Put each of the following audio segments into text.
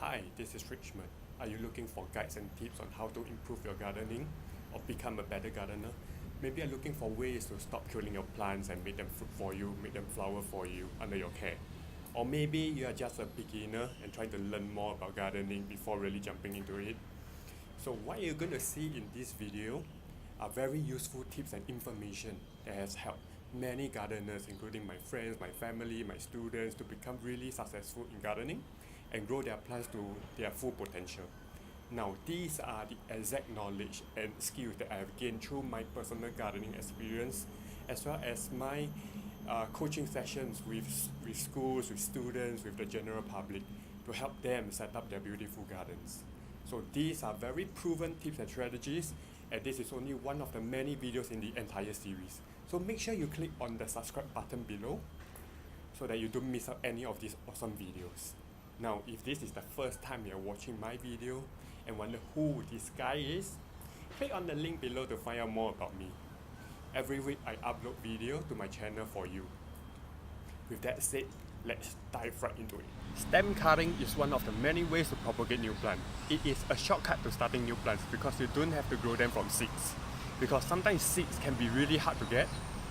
Hi, this is Richmond. Are you looking for guides and tips on how to improve your gardening or become a better gardener? Maybe you're looking for ways to stop killing your plants and make them fruit for you, make them flower for you under your care. Or maybe you are just a beginner and trying to learn more about gardening before really jumping into it. So what you're going to see in this video are very useful tips and information that has helped many gardeners, including my friends, my family, my students, to become really successful in gardening and grow their plants to their full potential. Now, these are the exact knowledge and skills that I have gained through my personal gardening experience, as well as my coaching sessions with schools, with students, with the general public, to help them set up their beautiful gardens. So these are very proven tips and strategies, and this is only one of the many videos in the entire series. So make sure you click on the subscribe button below so that you don't miss out any of these awesome videos. Now, if this is the first time you're watching my video and wonder who this guy is, click on the link below to find out more about me. Every week I upload video to my channel for you. With that said, let's dive right into it. Stem cutting is one of the many ways to propagate new plants. It is a shortcut to starting new plants because you don't have to grow them from seeds. Because sometimes seeds can be really hard to get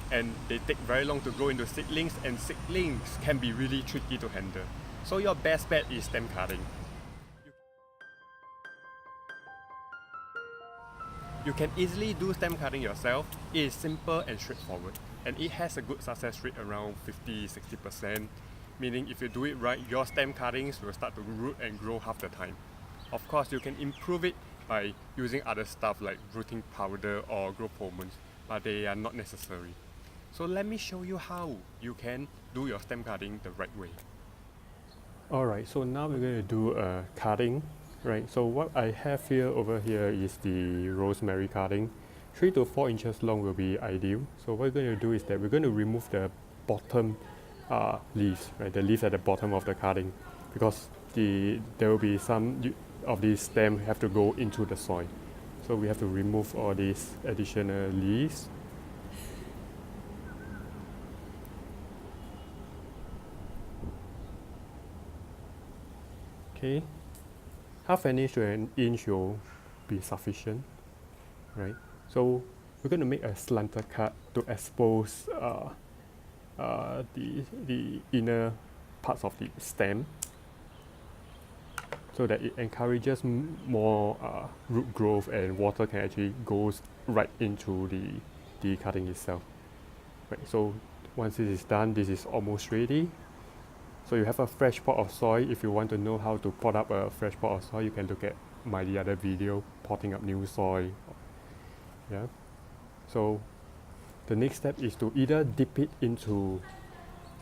and they take very long to grow into seedlings, and seedlings can be really tricky to handle. So your best bet is stem cutting. You can easily do stem cutting yourself. It is simple and straightforward, and it has a good success rate around 50-60%, meaning if you do it right, your stem cuttings will start to root and grow half the time. Of course, you can improve it by using other stuff like rooting powder or growth hormones, but they are not necessary. So let me show you how you can do your stem cutting the right way. Alright, so now we're going to do a cutting, right? So what I have over here is the rosemary cutting. 3 to 4 inches long will be ideal. So what we're going to do is that we're going to remove the bottom leaves, right? The leaves at the bottom of the cutting, because there will be some of these stems have to go into the soil. So we have to remove all these additional leaves. Okay, half an inch to an inch will be sufficient, right? So we're going to make a slanted cut to expose the inner parts of the stem, so that it encourages more root growth and water can actually go right into the cutting itself. Right, so once this is done, this is almost ready. So you have a fresh pot of soil. If you want to know how to pot up a fresh pot of soil, you can look at the other video, potting up new soil. Yeah. So the next step is to either dip it into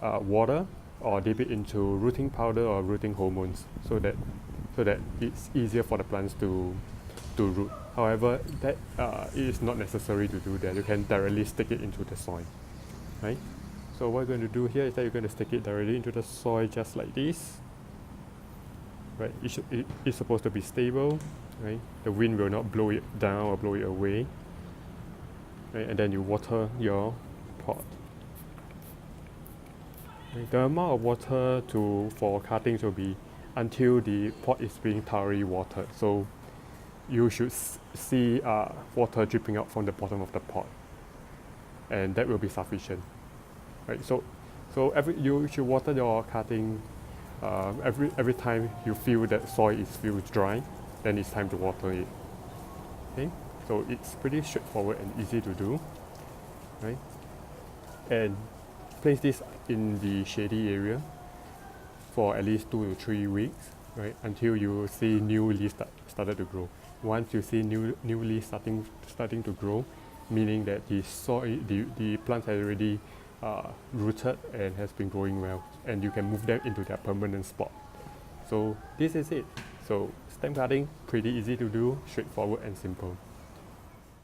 water or dip it into rooting powder or rooting hormones, so that it's easier for the plants to root. However, that it is not necessary to do that. You can directly stick it into the soil, right? So what we're going to do here is that you're going to stick it directly into the soil just like this. Right? It's supposed to be stable, right? The wind will not blow it down or blow it away. Right? And then you water your pot. Right? The amount of water for cuttings will be until the pot is being thoroughly watered. So you should see water dripping out from the bottom of the pot, and that will be sufficient. Right, so you should water your cutting every time you feel that soil feels dry, then it's time to water it. Okay, so it's pretty straightforward and easy to do, right? And place this in the shady area for at least 2 to 3 weeks, right? Until you see new leaves started to grow. Once you see new leaves starting to grow, meaning that the plant has already rooted and has been growing well, and you can move them into their permanent spot. So this is it. So stem cutting, pretty easy to do, straightforward and simple.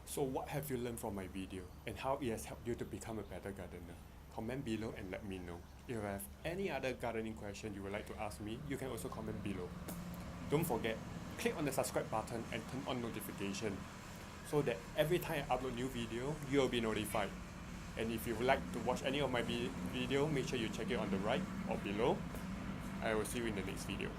So what have you learned from my video and how it has helped you to become a better gardener? Comment below and let me know. If you have any other gardening question you would like to ask me, you can also comment below. Don't forget, click on the subscribe button and turn on notification so that every time I upload new video, you'll be notified. And if you would like to watch any of my video, make sure you check it on the right or below. I will see you in the next video.